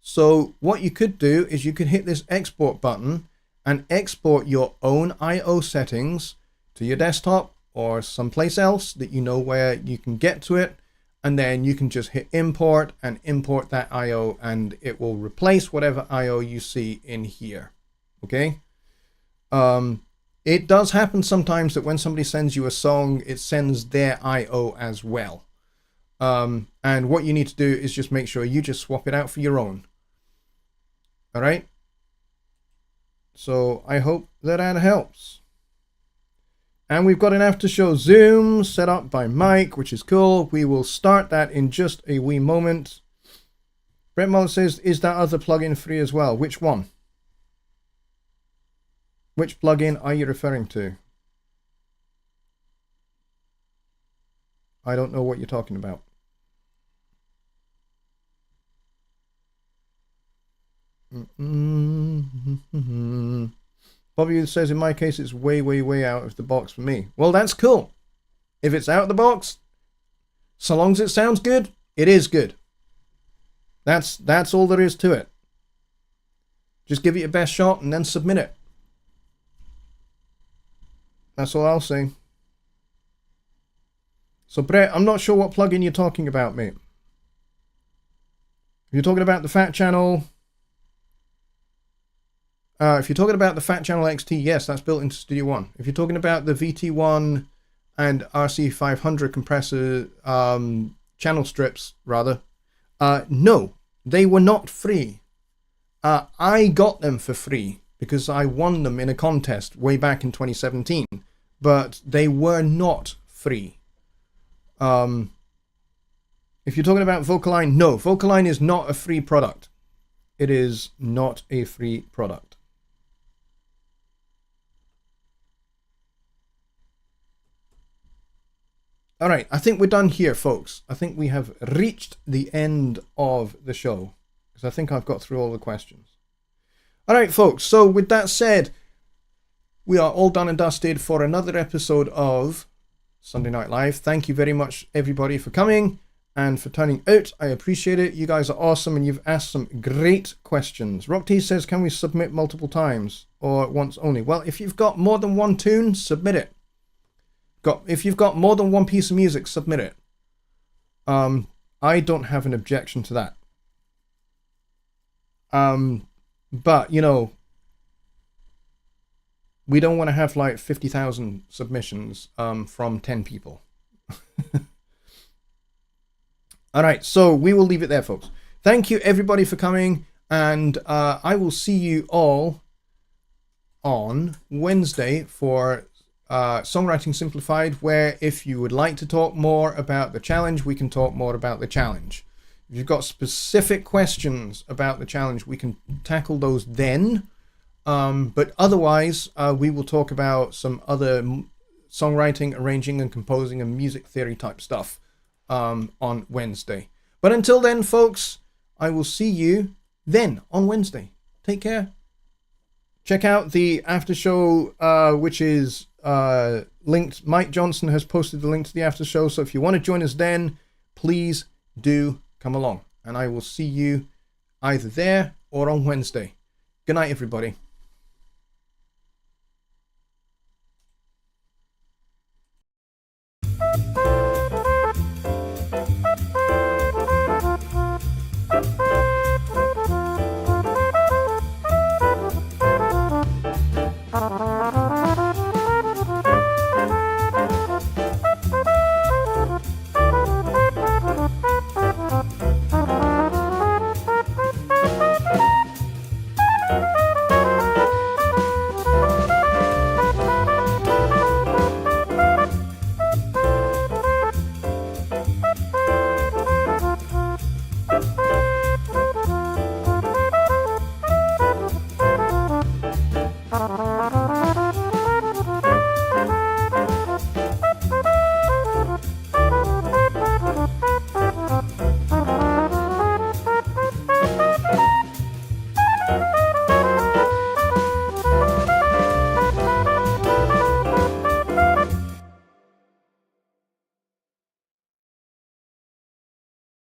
So what you could do is you could hit this export button and export your own I/O settings to your desktop or someplace else that you know where you can get to it, and then you can just hit import and import that I/O, and it will replace whatever I/O you see in here. Okay? It does happen sometimes that when somebody sends you a song, it sends their I/O as well. And what you need to do is just make sure you just swap it out for your own. All right? So I hope that helps. And we've got an after show Zoom set up by Mike, which is cool. We will start that in just a wee moment. Brett Muller says, is that other plugin free as well? Which one? Which plugin are you referring to? I don't know what you're talking about. Bobby says, in my case, it's way, way, way out of the box for me. Well, that's cool. If it's out of the box, so long as it sounds good, it is good. That's all there is to it. Just give it your best shot and then submit it. That's all I'll say. So Brett, I'm not sure what plugin you're talking about, mate. If you're talking about the Fat Channel, if you're talking about the Fat Channel XT, yes, that's built into Studio One. If you're talking about the VT1 and RC500 compressor channel strips, rather, no, they were not free. I got them for free because I won them in a contest way back in 2017, but they were not free. If you're talking about Vocaline, no, Vocaline is not a free product. It is not a free product. All right, I think we're done here, folks. I think we have reached the end of the show because I think I've got through all the questions. All right, folks, so with that said, we are all done and dusted for another episode of Sunday Night Live. Thank you very much, everybody, for coming and for turning out. I appreciate it. You guys are awesome and you've asked some great questions. Rock T says, can we submit multiple times or once only? Well, if you've got more than one tune, submit it. If you've got more than one piece of music, submit it. I don't have an objection to that. But, you know, we don't want to have like 50,000 submissions from 10 people. All right, so we will leave it there, folks. Thank you, everybody, for coming. And I will see you all on Wednesday for Songwriting Simplified, where if you would like to talk more about the challenge, we can talk more about the challenge. If you've got specific questions about the challenge, we can tackle those then. But otherwise, we will talk about some other songwriting, arranging, and composing and music theory type stuff on Wednesday. But until then, folks, I will see you then on Wednesday. Take care. Check out the after show, which is linked. Mike Johnson has posted the link to the after show. So if you want to join us then, please do come along. And I will see you either there or on Wednesday. Good night, everybody.